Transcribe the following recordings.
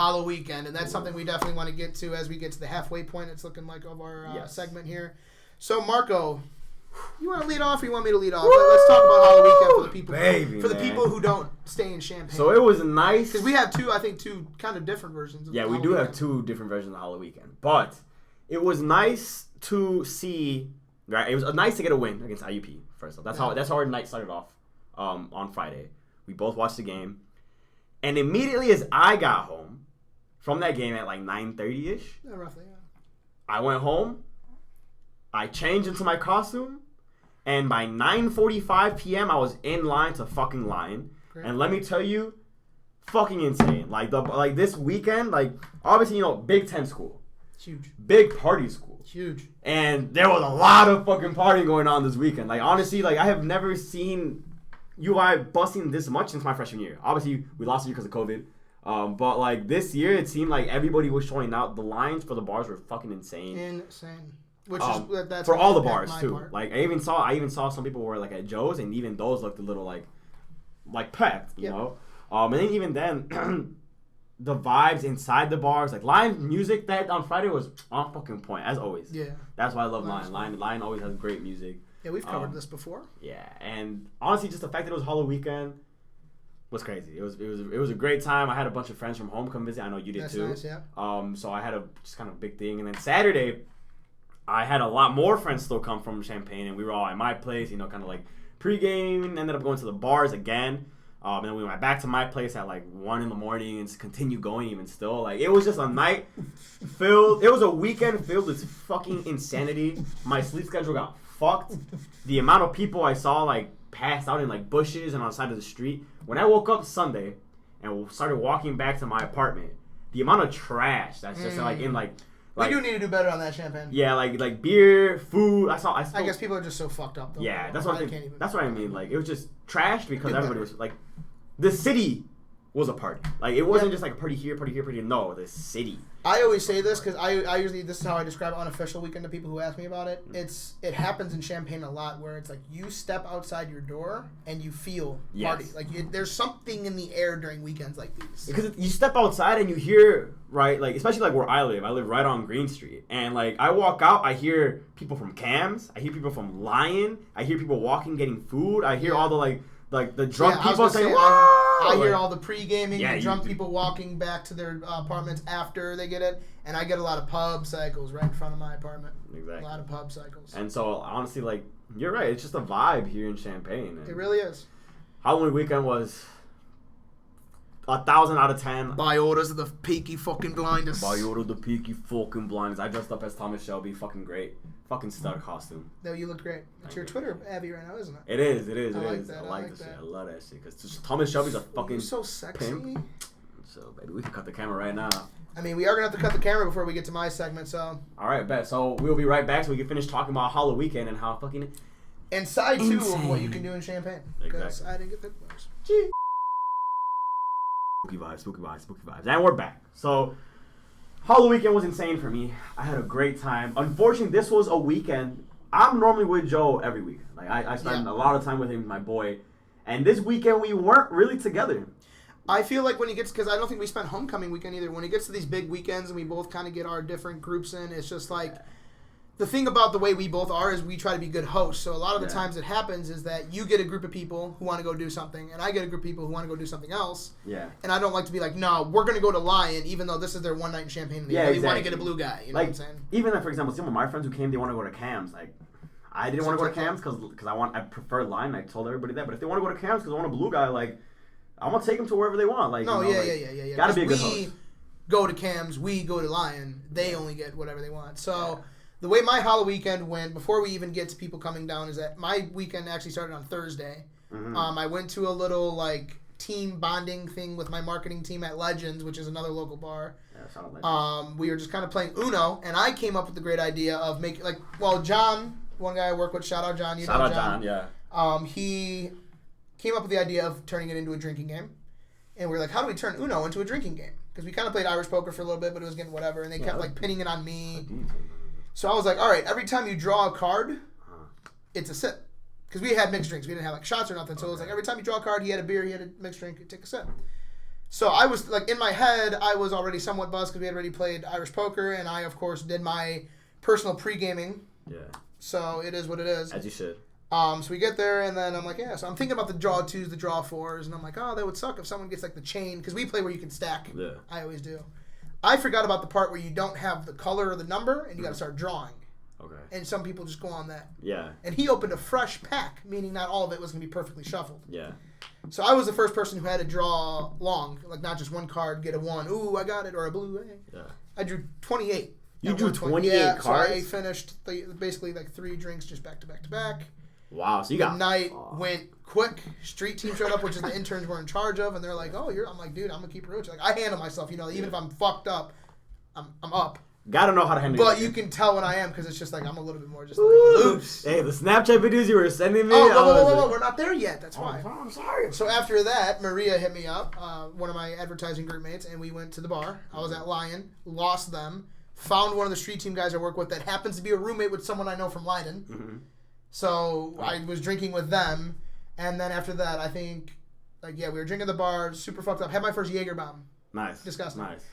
Halloweekend, and that's something we definitely want to get to as we get to the halfway point. It's looking like of our segment here. So, Marco, you want to lead off, or you want me to lead off? Let's talk about Halloweekend for the people, people who don't stay in Champaign. So it was nice because we have two kind of different versions. Of we do have two different versions of Halloweekend, but it was nice to see. Right, it was nice to get a win against IUP. First off, that's how our night started off on Friday. We both watched the game, and immediately as I got home from that game at like 9:30ish, roughly, I went home. I changed into my costume, and by 9:45 p.m. I was in line to fucking line. Great. And let me tell you, fucking insane. Like this weekend, like obviously Big Ten school, huge, big party school. Huge. And there was a lot of fucking partying going on this weekend. Like, honestly, like, I have never seen UI busting this much since my freshman year. Obviously, we lost it because of COVID. But, like, this year, it seemed like everybody was showing out. The lines for the bars were fucking insane. Insane. Which is, that's for all the bars, too. Part. Like, I even saw some people were, like, at Joe's, and even those looked a little, like packed, you know? And then even then... the vibes inside the bars, like Lion music that on Friday was on fucking point as always. Yeah, that's why I love Lion. Lion always has great music. Yeah, we've covered this before. Yeah, and honestly, just the fact that it was Halloweekend was crazy. It was a great time. I had a bunch of friends from home come visit. I know you did too. Nice, yeah. So I had a just kind of big thing, and then Saturday, I had a lot more friends still come from Champaign, and we were all at my place. Kind of like pregame. Ended up going to the bars again. And then we went back to my place at like 1 a.m. and continue going even still. Like, it was just a night filled. It was a weekend filled with fucking insanity. My sleep schedule got fucked. The amount of people I saw like passed out in like bushes and on the side of the street. When I woke up Sunday and started walking back to my apartment, the amount of trash that's just like in like. We do need to do better on that Champaign. Yeah, like beer, food. I guess people are just so fucked up though. Yeah, that's what I mean. Like, it was just trashed because everybody was like. The city was a party. Like, it wasn't just like a party here, party here, party. No, the city. I always say this because I usually, this is how I describe unofficial weekend to people who ask me about it. It happens in Champaign a lot where it's like you step outside your door and you feel party. Like, there's something in the air during weekends like these. Because you step outside and you hear, right, like, especially like where I live right on Green Street. And like, I walk out, I hear people from Cam's, I hear people from Lion, I hear people walking, getting food, I hear all the like the drunk people saying, "Whoa!" I hear all the pre-gaming and drunk people walking back to their apartments after they get it, and I get a lot of pub cycles right in front of my apartment. Exactly. A lot of pub cycles. And so, honestly, like, you're right. It's just a vibe here in Champaign. It really is. Halloween weekend was 1,000 out of 10. By orders of the Peaky fucking Blinders. By order of the Peaky fucking Blinders. I dressed up as Thomas Shelby. Fucking great. Fucking stud costume. No, you look great. It's your Twitter Abby right now, isn't it? It is. I like that. I like that shit. I love that shit. Because Thomas Shelby's a fucking You're so sexy. Pimp. So, baby, we can cut the camera right now. I mean, we are going to have to cut the camera before we get to my segment, so. All right, bet. So, we'll be right back so we can finish talking about Halloweekend and how fucking... And side two of what you can do in Champaign. Because exactly. I didn't get picked those. Spooky vibes. And we're back. So, Halloweekend was insane for me. I had a great time. Unfortunately, this was a weekend. I'm normally with Joe every weekend. Like, I spend a lot of time with him, my boy. And this weekend, we weren't really together. I feel like when he gets, because I don't think we spent homecoming weekend either. When it gets to these big weekends and we both kind of get our different groups in, it's just like, the thing about the way we both are is we try to be good hosts. So a lot of the times it happens is that you get a group of people who want to go do something, and I get a group of people who want to go do something else. Yeah. And I don't like to be like, no, we're going to go to Lion, even though this is their one night in Champaign, and they really want to get a blue guy. You know what I'm saying? Even for example, some of my friends who came, they want to go to Cam's. Like, I didn't want to go to Cam's because I prefer Lion. I told everybody that. But if they want to go to Cam's because I want a blue guy, like, I'm gonna take them to wherever they want. Like, yeah. Gotta be a good host. We go to Cam's, we go to Lion. They only get whatever they want. So. The way my Halloweekend went, before we even get to people coming down, is that my weekend actually started on Thursday. Mm-hmm. I went to a little, like, team bonding thing with my marketing team at Legends, which is another local bar. Yeah, we were just kind of playing Uno, and I came up with the great idea of making, like, John, one guy I work with, shout out John, shout out John, yeah. He came up with the idea of turning it into a drinking game. And we were like, how do we turn Uno into a drinking game? Because we kind of played Irish poker for a little bit, but it was getting whatever, and they kept, like, pinning it on me. So I was like, all right, every time you draw a card, it's a sip. Because we had mixed drinks. We didn't have like shots or nothing. So it was like every time you draw a card, he had a beer, he had a mixed drink, you take a sip. So I was, like, in my head, I was already somewhat buzzed because we had already played Irish poker, and I, of course, did my personal pre-gaming. Yeah. So it is what it is. As you should. So we get there, and then I'm like, yeah. So I'm thinking about the draw 2s, the draw 4s, and I'm like, oh, that would suck if someone gets, like, the chain, because we play where you can stack. Yeah. I always do. I forgot about the part where you don't have the color or the number, and you got to start drawing. Okay. And some people just go on that. Yeah. And he opened a fresh pack, meaning not all of it was going to be perfectly shuffled. Yeah. So I was the first person who had to draw long, like not just one card, get a 1, ooh, I got it, or a blue, hey. Yeah. I drew 28. You drew 28 cards? So I finished basically like 3 drinks just back to back to back. Wow, so you got... The night went quick. Street team showed up, which is the interns were in charge of, and they're like, oh, I'm like, dude, I'm going to keep it real. Like, I handle myself, even if I'm fucked up, I'm up. Gotta know how to handle But you can tell when I am, because it's just like, I'm a little bit more just like loose. Hey, the Snapchat videos you were sending me... whoa, we're not there yet. That's why. I'm sorry. So after that, Maria hit me up, one of my advertising group mates, and we went to the bar. I was at Lion, lost them, found one of the street team guys I work with that happens to be a roommate with someone I know from Leiden. Mm-hmm. So I was drinking with them, and then after that, I think, we were drinking at the bar, super fucked up. Had my first Jaeger bomb. Nice. Disgusting. Nice.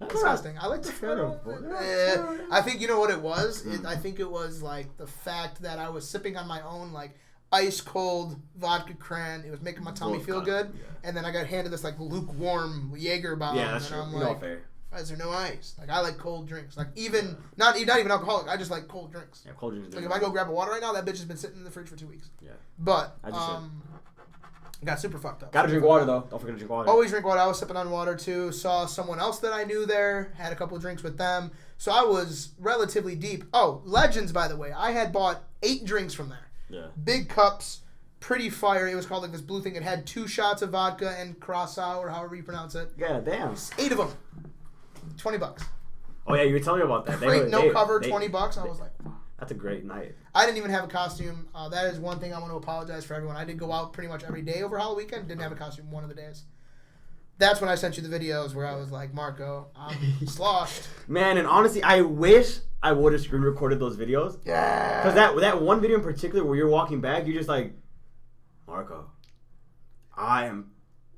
Disgusting. I like the I think you know what it was. I think it was like the fact that I was sipping on my own like ice cold vodka cran. It was making my tummy feel good, and then I got handed this like lukewarm Jaeger bomb. Yeah, that's true. I'm like, like, fair. why is there no ice? Like I like cold drinks. Like even not even alcoholic. I just like cold drinks. Yeah, cold drinks. Like if I go grab a water right now, that bitch has been sitting in the fridge for 2 weeks. Yeah. But got super fucked up. Gotta drink water though. Don't forget to drink water. Always drink water. I was sipping on water too. Saw someone else that I knew there. Had a couple of drinks with them. So I was relatively deep. Oh, Legends, by the way. I had bought 8 drinks from there. Yeah. Big cups. Pretty fire. It was called like this blue thing. It had 2 shots of vodka and Curaçao or however you pronounce it. Yeah, damn. 8 of them. $20. Oh yeah, you were telling me about that. Great, no cover, $20. I was like, wow. That's a great night. I didn't even have a costume. That is one thing I want to apologize for everyone. I did go out pretty much every day over Halloweekend. Didn't have a costume one of the days. That's when I sent you the videos where I was like, Marco, I'm sloshed. Man, and honestly, I wish I would have screen recorded those videos. Yeah. Because that one video in particular where you're walking back, you're just like, Marco, I am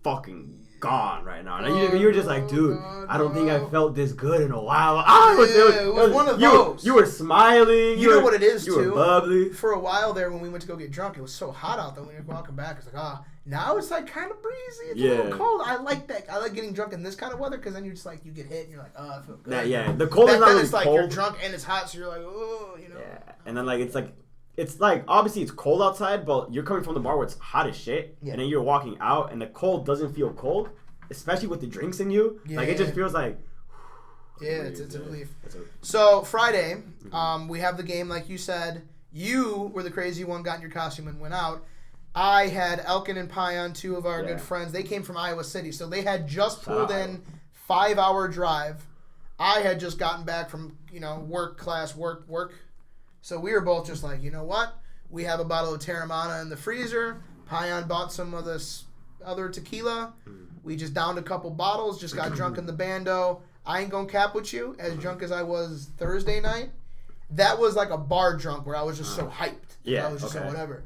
fucking gone right now. And you were just like, dude, I don't think I felt this good in a while. It was one of those. You were smiling. You know what it is, you too? You were bubbly. For a while there when we went to go get drunk, it was so hot out there when we were walking back. It's like, now it's like kind of breezy. It's a little cold. I like that. I like getting drunk in this kind of weather because then you just like, you get hit and you're like, I feel good. Yeah. The cold is not really it's like cold. You're drunk and it's hot, so you're like, oh, Yeah. And then like, it's like, obviously it's cold outside, but you're coming from the bar where it's hot as shit. Yeah. And then you're walking out and the cold doesn't feel cold, especially with the drinks in you. Yeah. Like it just feels like... Yeah, it's a relief. So Friday, we have the game like you said. You were the crazy one, got in your costume and went out. I had Elkin and Payan, 2 of our good friends. They came from Iowa City, so they had just pulled in 5-hour drive. I had just gotten back from, work class, work. So we were both just like, you know what? We have a bottle of Terramana in the freezer. Payan bought some of this other tequila. We just downed a couple bottles, just got drunk in the bando. I ain't gonna cap with you, as drunk as I was Thursday night. That was like a bar drunk where I was just so hyped. Yeah, I was just so whatever.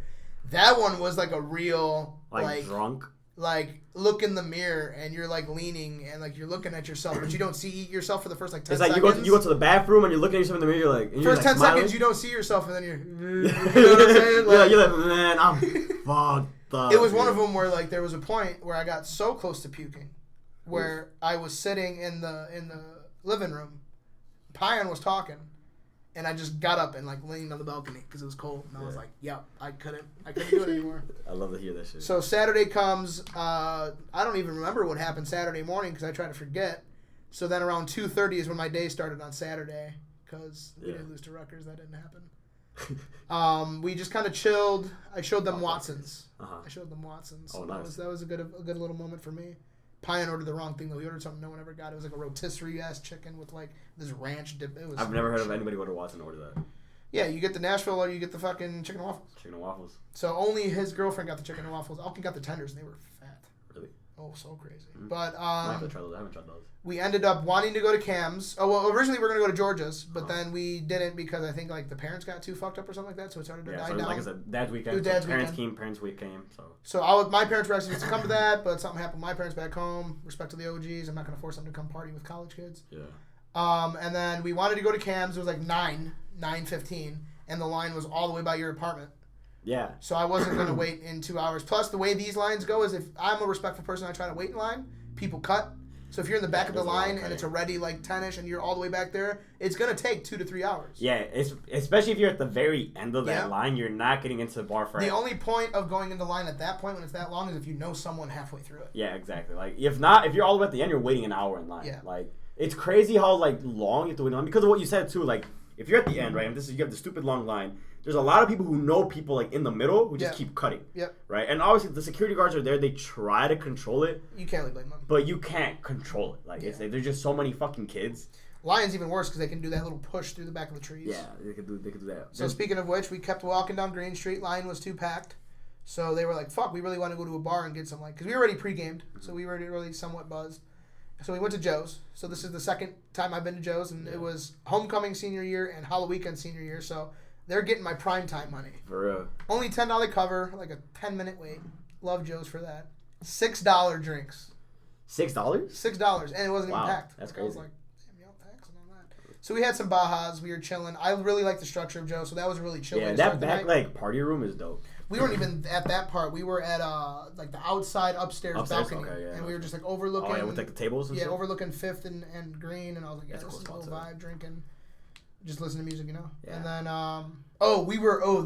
That one was like a real like drunk. Like look in the mirror and you're like leaning and like you're looking at yourself, but you don't see yourself for the first like 10 seconds. It's like you go to the bathroom and you're looking at yourself in the mirror. You're like first 10 smiling. seconds you don't see yourself and then you're you know what I'm saying? Like, you're like, man, I'm fucked up. It was one of them where like there was a point where I got so close to puking, where I was sitting in the living room, Payan was talking. And I just got up and like leaned on the balcony because it was cold, and I was like, "Yep, I couldn't do it anymore." I love to hear that shit. So Saturday comes. I don't even remember what happened Saturday morning because I try to forget. So then around 2:30 is when my day started on Saturday because we didn't lose to Rutgers. That didn't happen. We just kind of chilled. I showed them Watsons. I showed them Watsons. Oh, nice. That was a good little moment for me. Payan ordered the wrong thing though. He ordered something no one ever got. It was like a rotisserie ass chicken with like this ranch dip. It was. I've never heard of anybody go to Watson and order that. Yeah, you get the Nashville or you get the fucking chicken and waffles. Chicken and waffles. So only his girlfriend got the chicken and waffles. Elkin got the tenders and they were fat. Really? Oh, so crazy. But I haven't tried those. We ended up wanting to go to Cam's. Oh, well, originally we were going to go to Georgia's, but then we didn't because I think like the parents got too fucked up or something like that, so it started to die down. Like I said, dad's weekend. Parents week came. So my parents were actually supposed to come to that, but something happened with my parents back home. Respect to the OGs. I'm not going to force them to come party with college kids. Yeah. And then we wanted to go to Cam's. It was like 9:15, and the line was all the way by your apartment. Yeah. So I wasn't going to wait in 2 hours. Plus, the way these lines go is if I'm a respectful person, I try to wait in line. People cut. So if you're in the back of the line and it's already like 10ish and you're all the way back there, it's going to take 2 to 3 hours. Yeah, especially if you're at the very end of that line, you're not getting into the bar for the only point of going into line at that point when it's that long is if you know someone halfway through it. Yeah, exactly. Like if you're all the way at the end, you're waiting an hour in line. Yeah. Like it's crazy how like long you have to wait in line because of what you said too. Like if you're at the end, right, and you have the stupid long line. There's a lot of people who know people like in the middle who just keep cutting. Yep. Right? And obviously the security guards are there. They try to control it. You can't really blame them. But you can't control it. Like there's just so many fucking kids. Lion's even worse because they can do that little push through the back of the trees. Yeah, they could do that. So speaking of which, we kept walking down Green Street. Line was too packed. So they were like, fuck, we really want to go to a bar and get some like, because we already pre-gamed. So we were already somewhat buzzed. So we went to Joe's. So this is the second time I've been to Joe's. And it was homecoming senior year and Halloweekend senior year. So they're getting my prime time money. For real. Only $10 cover, like a 10-minute wait. Love Joe's for that. $6 drinks. $6? $6, and it wasn't even packed. That's crazy. I was like, damn, yo, thanks and all that. So we had some Bajas. We were chilling. I really like the structure of Joe, so that was really chill. Yeah, that back like party room is dope. We weren't even at that part. We were at like the outside upstairs balcony, and we were just like overlooking. Oh yeah, with like the tables and stuff? Overlooking Fifth and Green, and I was like, yeah, this is a cool vibe, drinking. Just listen to music, you know. Yeah. And then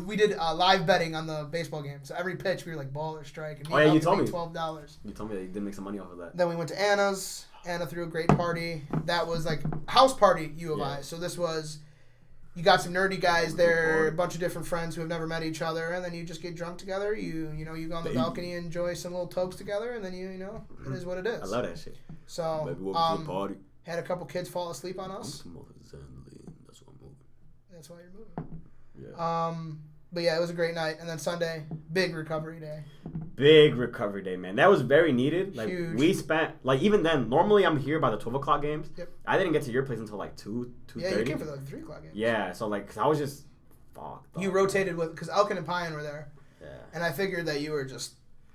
we did live betting on the baseball game. So every pitch we were like ball or strike. And you told me $12. You told me that you did make some money off of that. Then we went to Anna's. Anna threw a great party. That was like house party U of I. So this was, you got some nerdy guys there, a bunch of different friends who have never met each other, and then you just get drunk together. You go on the balcony, enjoy some little tokes together, and then it is what it is. I love that shit. So maybe welcome to the party. Had a couple kids fall asleep on us. That's why you're moving. Yeah. But yeah, it was a great night. And then Sunday, big recovery day. Big recovery day, man. That was very needed. Like huge. We spent even then. Normally, I'm here by the 12 o'clock games. Yep. I didn't get to your place until like 2:30. Yeah, you came for the 3 o'clock games. Yeah, so like, 'cause I was just fucked. You rotated because Elkin and Pine were there. Yeah. And I figured that you were just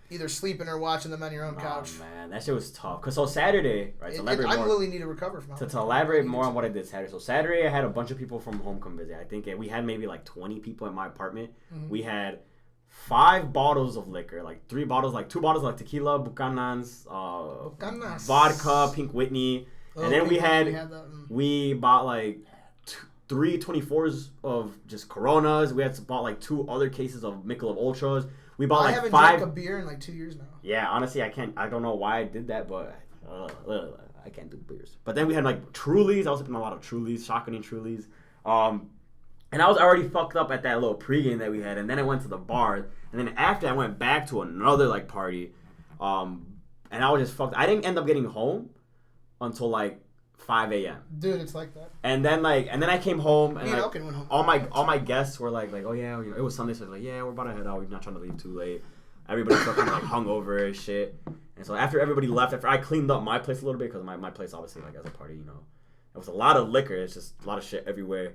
either sleeping or watching them on your own couch. Oh man, that shit was tough. Cause Saturday, right? I really need to recover from to elaborate more on what I did Saturday. So Saturday, I had a bunch of people from home come visit. I think we had maybe like 20 people at my apartment. Mm-hmm. We had 5 bottles of liquor, like 3 bottles, like 2 bottles of like tequila, Buchanan's, vodka, Pink Whitney, and then we bought like 3 24s of just Coronas. We had bought like 2 other cases of Michelob Ultras. We bought like 5. I haven't drank a beer in like 2 years now. Yeah, honestly, I can't. I don't know why I did that, but I can't do beers. But then we had like Trulies. I was sipping a lot of Trulies, shotgunning Trulies. And I was already fucked up at that little pregame that we had. And then I went to the bar. And then after I went back to another like party. And I was just fucked. I didn't end up getting home until like 5 a.m. Dude, it's like that. And then I came home and like, went home. all my guests were like, oh yeah, it was Sunday, so like, yeah, we're about to head out. We're not trying to leave too late. Everybody felt kind of like hungover and shit. And so after everybody left, after I cleaned up my place a little bit, because my place obviously like as a party, it was a lot of liquor. It's just a lot of shit everywhere.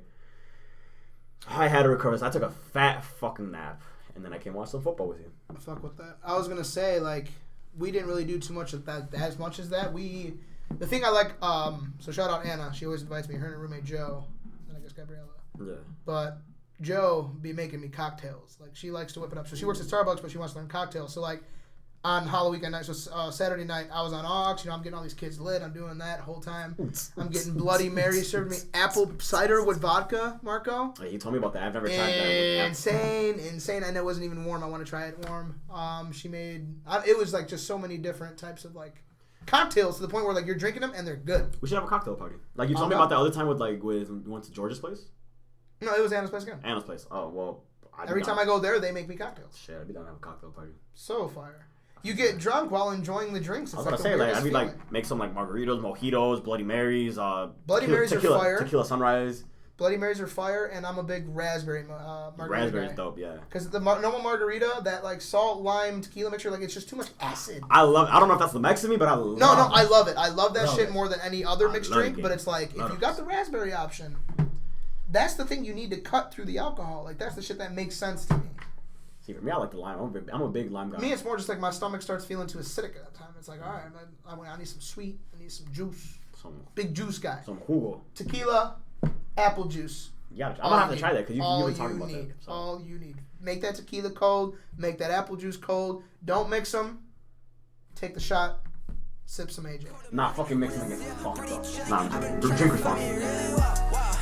I had to recover, so I took a fat fucking nap, and then I came watch some football with you. Fuck with that. I was gonna say like we didn't really do too much of that as much as that. The thing I like, so shout out Anna. She always invites me. Her and her roommate Joe, and I guess Gabriella. Yeah. But Joe be making me cocktails. Like she likes to whip it up. So she works at Starbucks, but she wants to learn cocktails. So like on Halloweekend night, so Saturday night, I was on Aux. I'm getting all these kids lit. I'm doing that the whole time. I'm getting Bloody Mary served me apple cider with vodka, Marco. Hey, you told me about that. I've never tried that. Insane. I know it wasn't even warm. I want to try it warm. She made it was like just so many different types of like cocktails to the point where like you're drinking them and they're good. We should have a cocktail party. Like you told me about that other time with we went to George's place. No, it was Anna's place again. Anna's place. Oh well. Every time I go there, they make me cocktails. Shit, I'd be down to have a cocktail party. So fire. You get drunk while enjoying the drinks. It's I was gonna say I'd be like make some like margaritas, mojitos, Bloody Marys. Bloody Marys are fire. Tequila Sunrise. Bloody Marys are fire, and I'm a big raspberry margarita. Raspberry's dope, yeah. Because the normal margarita, that like salt, lime, tequila mixture, like it's just too much acid. I don't know if that's the Mex in me, but I love it. No, I love it. I love that shit more than any other mixed drink, but it's like, if you got the raspberry option, that's the thing you need to cut through the alcohol. Like, that's the shit that makes sense to me. See, for me, I like the lime. I'm a big lime guy. Me, it's more just like my stomach starts feeling too acidic at that time. It's like, all right, I need some sweet. I need some juice. Big juice guy. Some jugo. Tequila, apple juice. Yeah, I'm gonna have to try that because you've been talking about that. So. All you need. Make that tequila cold. Make that apple juice cold. Don't mix them. Take the shot. Sip some AJ. Nah, fucking mixing against the fuck up. Nah, I'm joking. Drink responsibly.